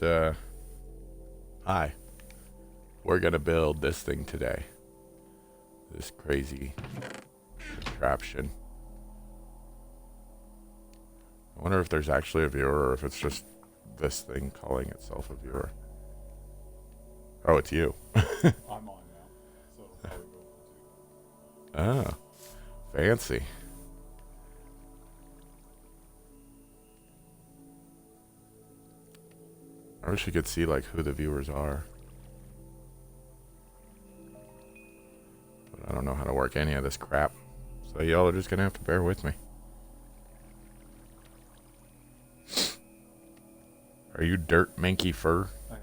hi. We're gonna build this thing today. This crazy contraption. I wonder if there's actually a viewer or if it's just this thing calling itself a viewer. Oh, it's you. I'm on now, so it'll probably go for two. Ah, fancy. I wish you could see like who the viewers are. But I don't know how to work any of this crap. So y'all are just gonna have to bear with me. Are you dirt manky fur? I am.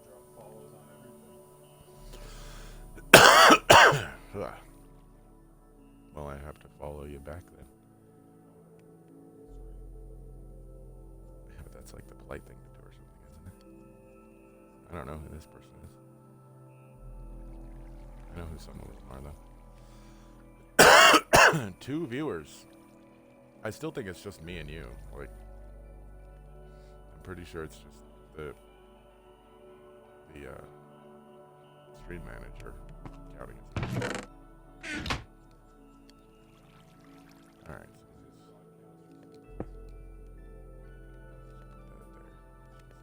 Drop follows on everything. Ugh. Well, I have to follow you back then. Yeah, but that's like the polite thing to do or something, isn't it? I don't know who this person is. I know who some of them are, though. 2 viewers. I still think it's just me and you. Like, I'm pretty sure it's just the stream manager counting as. All right.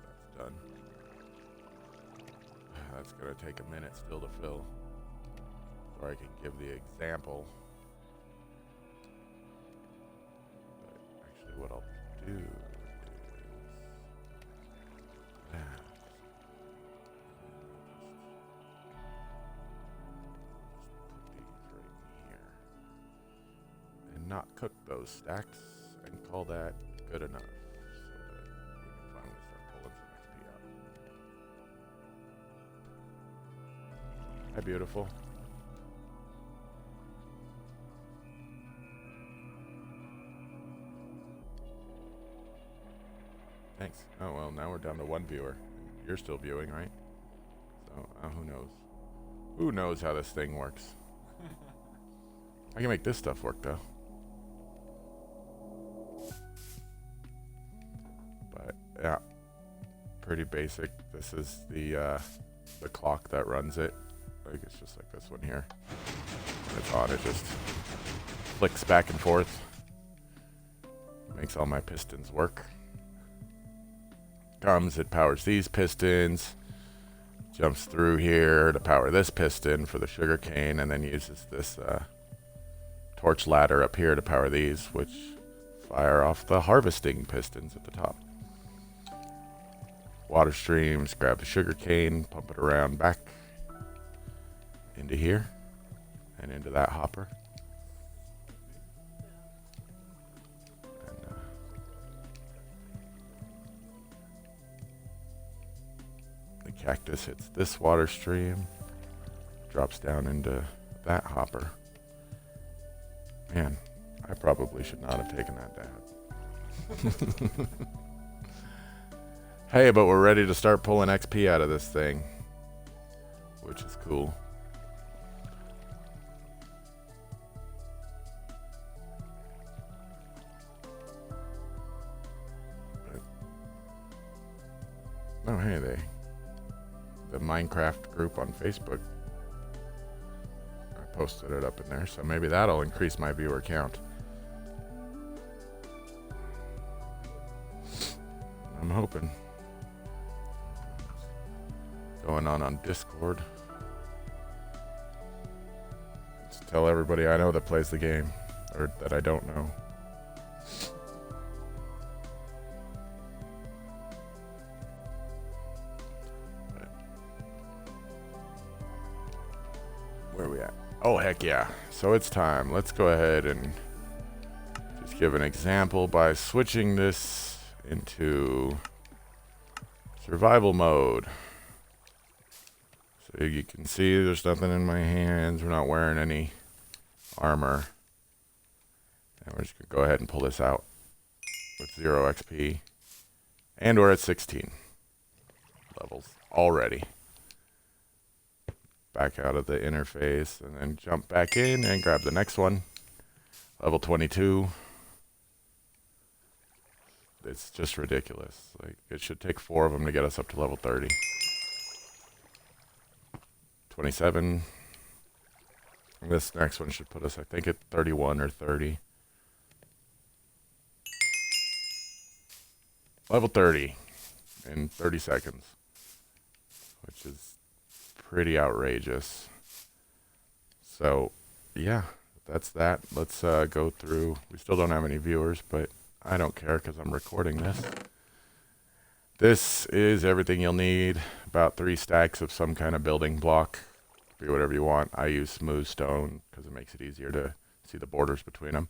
That's done. That's gonna take a minute still to fill, or I can give the example. What I'll do is that. Put these right here. And not cook those stacks and call that good enough. So that we can finally start pulling some XP out. Hi, beautiful. Thanks. Oh, well, now we're down to 1 viewer. You're still viewing, right? So, who knows? Who knows how this thing works? I can make this stuff work, though. But, yeah. Pretty basic. This is the clock that runs it. Like, it's just like this one here. When it's on, it just flicks back and forth. Makes all my pistons work. Comes, it powers these pistons, jumps through here to power this piston for the sugar cane, and then uses this torch ladder up here to power these, which fire off the harvesting pistons at the top. Water streams, grab the sugar cane, pump it around back into here and into that hopper. Cactus hits this water stream, drops down into that hopper. Man, I probably should not have taken that down. Hey, but we're ready to start pulling XP out of this thing, which is cool. Oh, hey, the Minecraft group on Facebook. I posted it up in there, so maybe that'll increase my viewer count. I'm hoping. Going on Discord. Let's tell everybody I know that plays the game, or that I don't know. Where are we at? Oh, heck yeah. So it's time. Let's go ahead and just give an example by switching this into survival mode. So you can see there's nothing in my hands. We're not wearing any armor. And we're just going to go ahead and pull this out with 0 XP. And we're at 16 levels already. Back out of the interface and then jump back in and grab the next one. Level 22. it's just ridiculous. Like, it should take 4 of them to get us up to level 30. 27. This next one should put us, I think, at 31 or 30. Level 30 in 30 seconds, which is pretty outrageous. So, yeah, that's that. Let's go through. We still don't have any viewers, but I don't care because I'm recording this. This is everything you'll need. About 3 stacks of some kind of building block. Be whatever you want. I use smooth stone because it makes it easier to see the borders between them.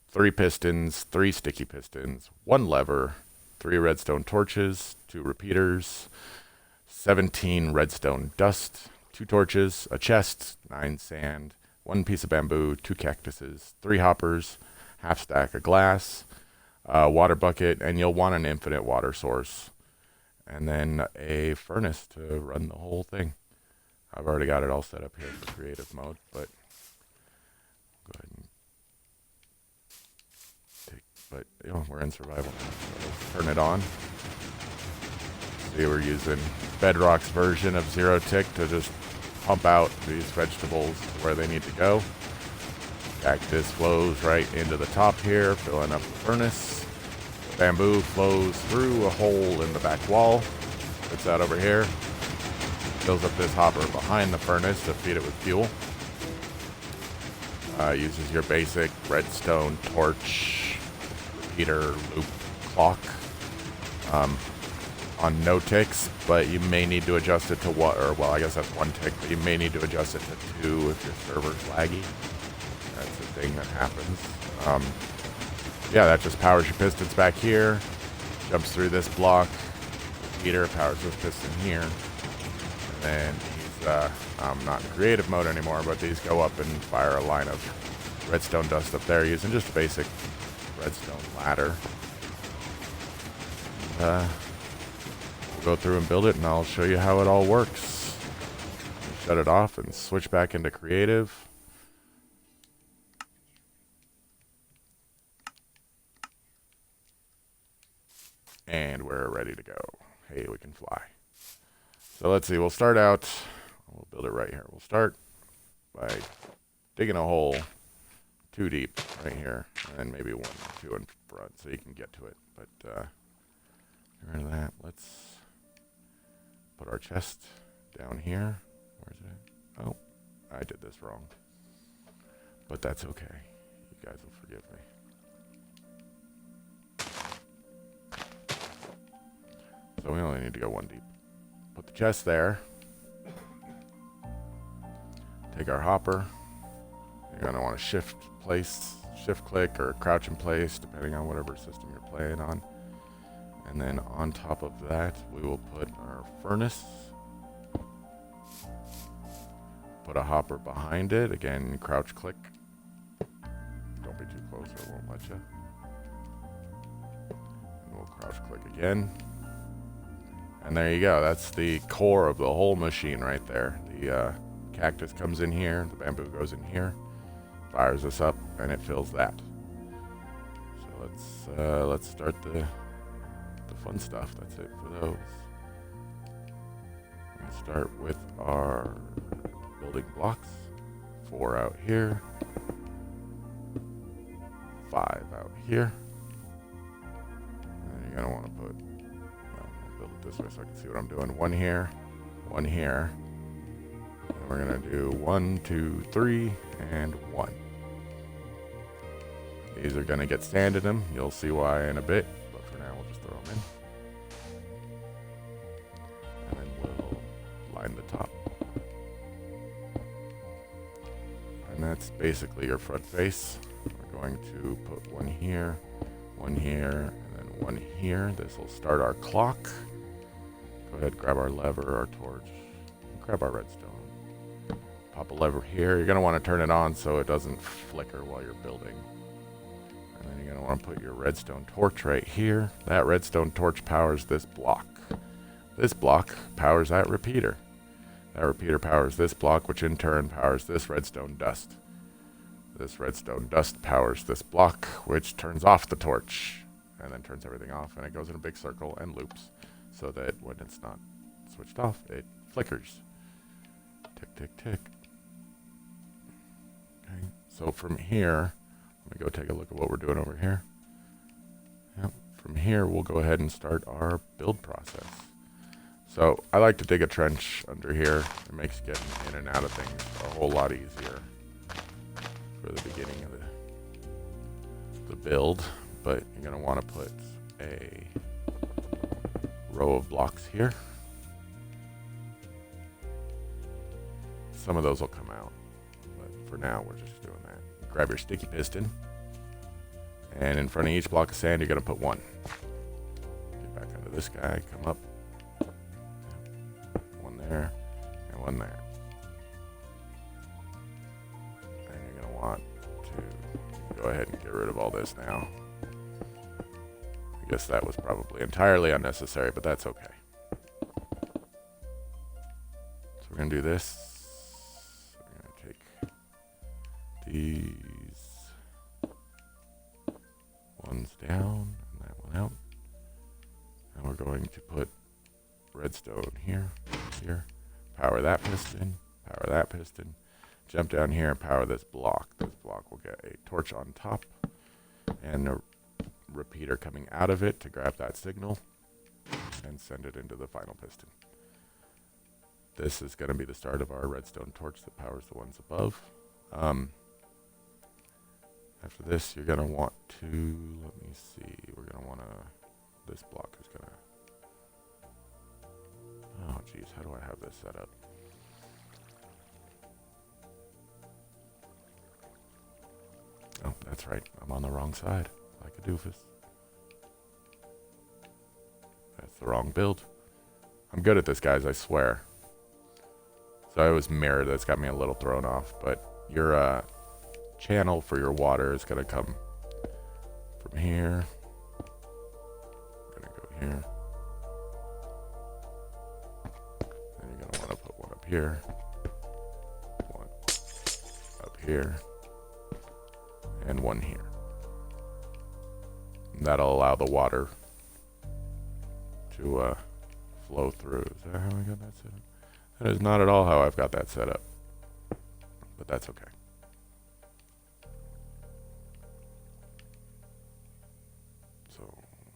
3 pistons, 3 sticky pistons, 1 lever, 3 redstone torches, 2 repeaters, 17 redstone dust, 2 torches, a chest, 9 sand, 1 piece of bamboo, 2 cactuses, 3 hoppers, half stack of glass, a water bucket, and you'll want an infinite water source, and then a furnace to run the whole thing. I've already got it all set up here for creative mode, but go ahead and but you know, we're in survival now, so let's turn it on. See, we're using Bedrock's version of zero tick to just pump out these vegetables to where they need to go. Cactus flows right into the top here, filling up the furnace. Bamboo flows through a hole in the back wall. Puts out over here. Fills up this hopper behind the furnace to feed it with fuel. Uses your basic redstone torch, repeater, loop, clock. On no ticks, but you may need to adjust it to what, or well, I guess that's 1 tick, but you may need to adjust it to 2 if your server's laggy. That's the thing that happens. Yeah, that just powers your pistons back here, jumps through this block, repeater powers this piston here, and then these, I'm not in creative mode anymore, but these go up and fire a line of redstone dust up there using just a basic redstone ladder. And, we'll go through and build it, and I'll show you how it all works. Shut it off and switch back into creative. And we're ready to go. Hey, we can fly. So let's see, we'll start out, we'll build it right here. We'll start by digging a hole 2 deep right here, and then maybe 1 or 2 in front so you can get to it. But get rid of that. Let's put our chest down here. Where's it? Oh, I did this wrong. But that's okay. You guys will forgive me. So we only need to go 1 deep. Put the chest there. Take our hopper. You're going to want to shift click or crouch in place, depending on whatever system you're playing on. And then on top of that, we will put our furnace. Put a hopper behind it. Again, crouch click. Don't be too close or it won't let you. And we'll crouch click again. And there you go. That's the core of the whole machine right there. The cactus comes in here. The bamboo goes in here. Fires this up, and it fills that. So let's start the fun stuff. That's it for those. We start with our building blocks. 4 out here. 5 out here. And you're gonna want to put, I'll build it this way so I can see what I'm doing. 1 here, 1 here. And we're gonna do 1, 2, 3, and 1. These are gonna get sand in them. You'll see why in a bit. But for now, we'll just throw them in. And then we'll line the top. And that's basically your front face. We're going to put 1 here, 1 here, and then 1 here. This will start our clock. Go ahead, grab our lever, our torch, and grab our redstone. Pop a lever here. You're gonna want to turn it on so it doesn't flicker while you're building. And then you're gonna want to put your redstone torch right here. That redstone torch powers this block. This block powers that repeater. That repeater powers this block, which in turn powers this redstone dust. This redstone dust powers this block, which turns off the torch. and then turns everything off, and it goes in a big circle and loops so that when it's not switched off, it flickers. Tick, tick, tick. Okay, so from here, let me go take a look at what we're doing over here. Yep. From here, we'll go ahead and start our build process. So I like to dig a trench under here. It makes getting in and out of things a whole lot easier for the beginning of the build. But you're going to want to put a row of blocks here. Some of those will come out, but for now we're just doing that. Grab your sticky piston, and in front of each block of sand you're going to put one. Get back under this guy, come up. One there, and one there. And you're going to want to go ahead and get rid of all this now. I guess that was probably entirely unnecessary, but that's okay. So we're going to do this. We're going to take these ones down and that one out. And we're going to put redstone here, here. Power that piston, jump down here and power this block. This block will get a torch on top and a repeater coming out of it to grab that signal and send it into the final piston. This is going to be the start of our redstone torch that powers the ones above. After this, you're going to want to, let me see, we're going to want to, this block is going to, oh geez, how do I have this set up? Oh, that's right, I'm on the wrong side, like a doofus. That's the wrong build. I'm good at this, guys, I swear. So I was mirrored, that's got me a little thrown off, but your channel for your water is going to come from here. Going to go here. Then you're going to want to put one up here. One up here. And one here. And that'll allow the water to flow through. Is that how I got that set up? That is not at all how I've got that set up. But that's okay. So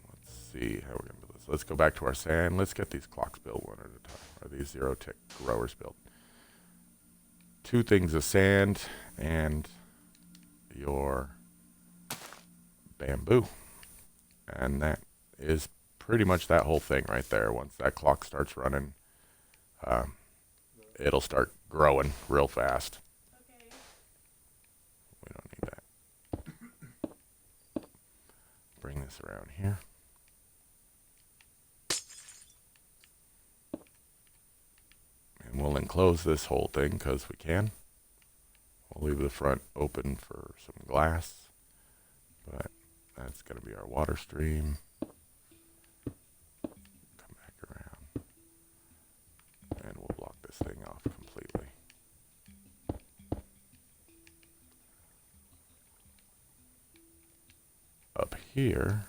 let's see how we're going to do this. Let's go back to our sand. Let's get these clocks built one at a time. Or these 0-tick growers built. 2 things of sand and your bamboo. And that is pretty much that whole thing right there. Once that clock starts running, it'll start growing real fast. Okay. We don't need that. Bring this around here. And we'll enclose this whole thing because we can. We'll leave the front open for some glass. But that's going to be our water stream. Come back around. And we'll block this thing off completely. Up here,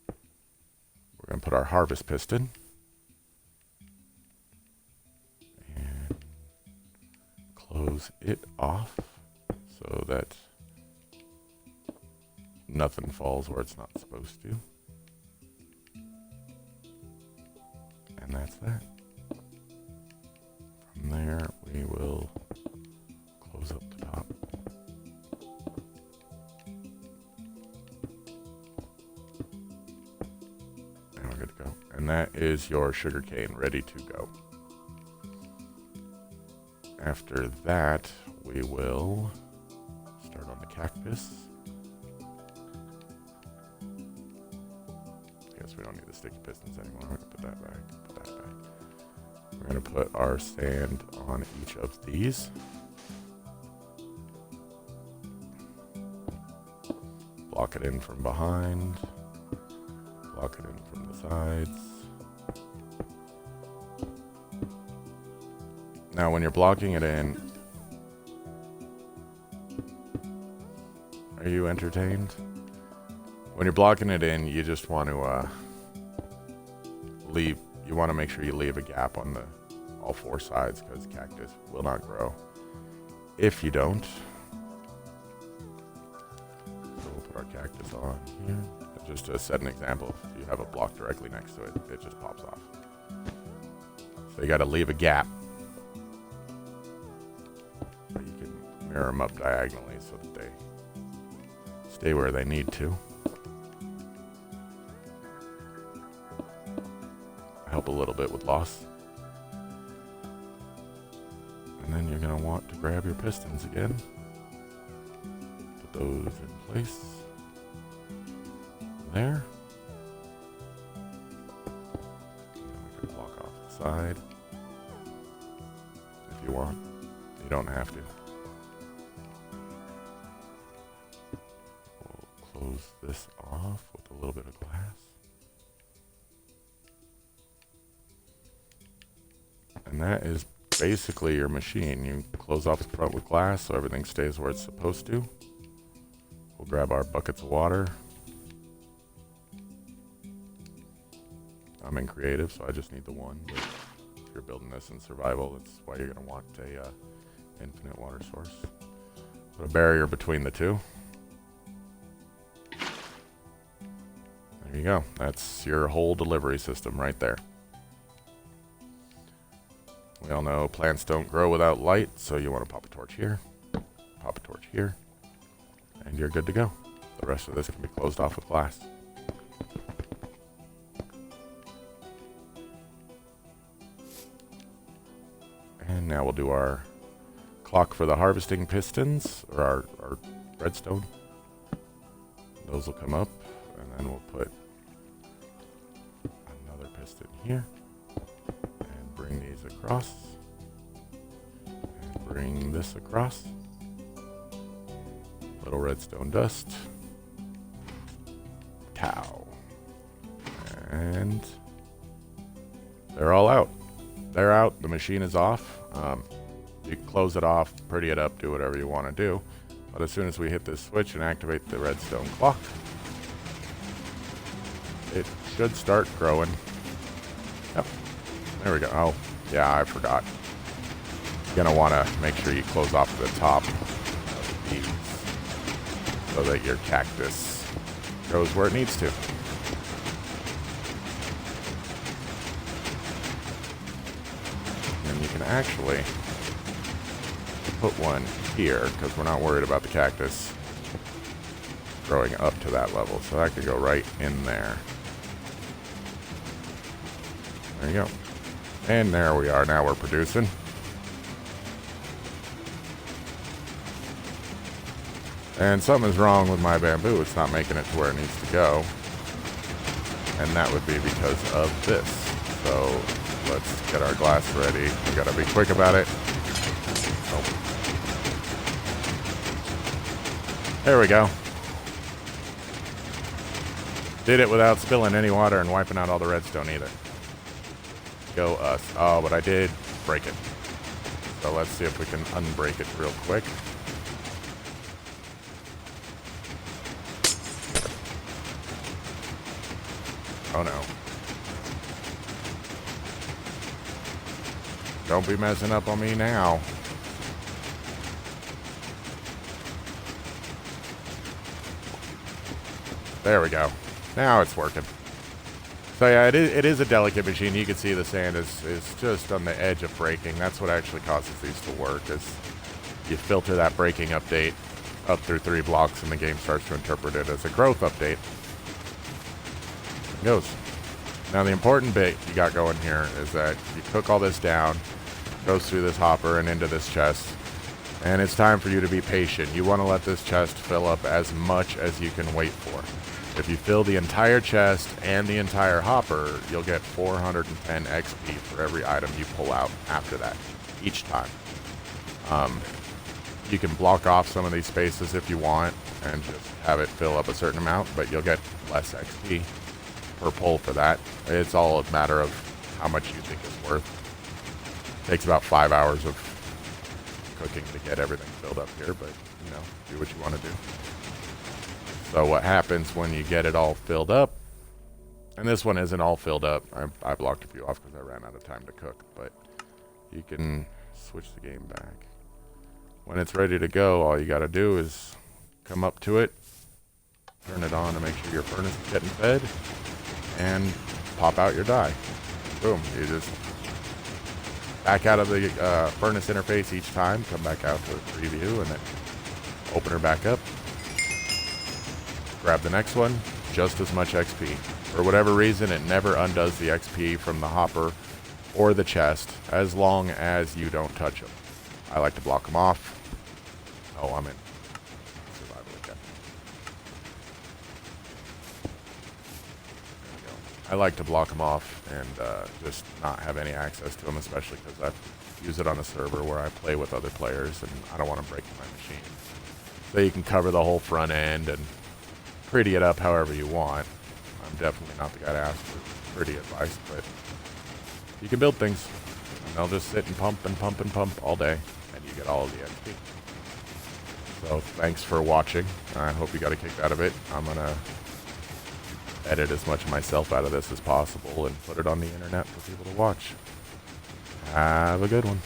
we're going to put our harvest piston. And close it off so that nothing falls where it's not supposed to. And that's that. From there, we will close up the top. And we're good to go. And that is your sugarcane ready to go. After that, we will start on the cactus. Guess we don't need the sticky pistons anymore. I'm going to put that back. Put that back. We're going to put our sand on each of these. Block it in from behind. Block it in from the sides. Now when you're blocking it in, are you entertained? When you're blocking it in, you just want to leave. You want to make sure you leave a gap on all four sides because cactus will not grow if you don't. So we'll put our cactus on here. Just to set an example, if you have a block directly next to it, it just pops off. So you got to leave a gap. But you can mirror them up diagonally so that they stay where they need to. Help a little bit with loss. And then you're going to want to grab your pistons again. Put those in place. There. And then we can block off the side if you want. You don't have to. We'll close this off with a little bit of glass. And that is basically your machine. You close off the front with glass so everything stays where it's supposed to. We'll grab our buckets of water. I'm in creative, so I just need the one. But if you're building this in survival, that's why you're going to want a infinite water source. Put a barrier between the two. There you go. That's your whole delivery system right there. We all know plants don't grow without light, so you want to pop a torch here, pop a torch here, and you're good to go. The rest of this can be closed off with glass. And now we'll do our clock for the harvesting pistons, or our redstone. Those will come up, and then we'll put another piston here. Bring these across, and bring this across. Little redstone dust. Cow. And they're all out. They're out. The machine is off. You can close it off, pretty it up, do whatever you want to do. But as soon as we hit this switch and activate the redstone clock, it should start growing. Yep. There we go. Oh, yeah, I forgot. You're going to want to make sure you close off the top of these so that your cactus goes where it needs to. And you can actually put one here because we're not worried about the cactus growing up to that level. So that could go right in there. There you go. And there we are. Now we're producing. And something's wrong with my bamboo. It's not making it to where it needs to go. And that would be because of this. So let's get our glass ready. We gotta be quick about it. Oh. There we go. Did it without spilling any water and wiping out all the redstone either. Go us. Oh, but I did break it. So let's see if we can unbreak it real quick. Oh no. Don't be messing up on me now. There we go. Now it's working. So yeah, it is a delicate machine. You can see the sand is just on the edge of breaking. That's what actually causes these to work, is you filter that breaking update up through 3 blocks and the game starts to interpret it as a growth update. It goes. Now the important bit you got going here is that you cook all this down, goes through this hopper and into this chest, and it's time for you to be patient. You want to let this chest fill up as much as you can wait for. If you fill the entire chest and the entire hopper, you'll get 410 XP for every item you pull out after that, each time. You can block off some of these spaces if you want and just have it fill up a certain amount, but you'll get less XP per pull for that. It's all a matter of how much you think it's worth. It takes about 5 hours of cooking to get everything filled up here, but, you know, do what you want to do. So what happens when you get it all filled up, and this one isn't all filled up. I blocked a few off because I ran out of time to cook, but you can switch the game back. When it's ready to go, all you got to do is come up to it, turn it on to make sure your furnace is getting fed, and pop out your die. Boom. You just back out of the furnace interface each time, come back out to the preview, and then open her back up. Grab the next one, just as much XP. For whatever reason, it never undoes the XP from the hopper or the chest, as long as you don't touch them. I like to block them off. Oh, I'm in survival again. There we go. I like to block them off and just not have any access to them, especially because I use it on a server where I play with other players, and I don't want to break my machine. So you can cover the whole front end and pretty it up however you want. I'm definitely not the guy to ask for pretty advice, but you can build things, and they'll just sit and pump and pump and pump all day, and you get all of the XP. So thanks for watching. I hope you got a kick out of it. I'm going to edit as much of myself out of this as possible and put it on the internet for people to watch. Have a good one.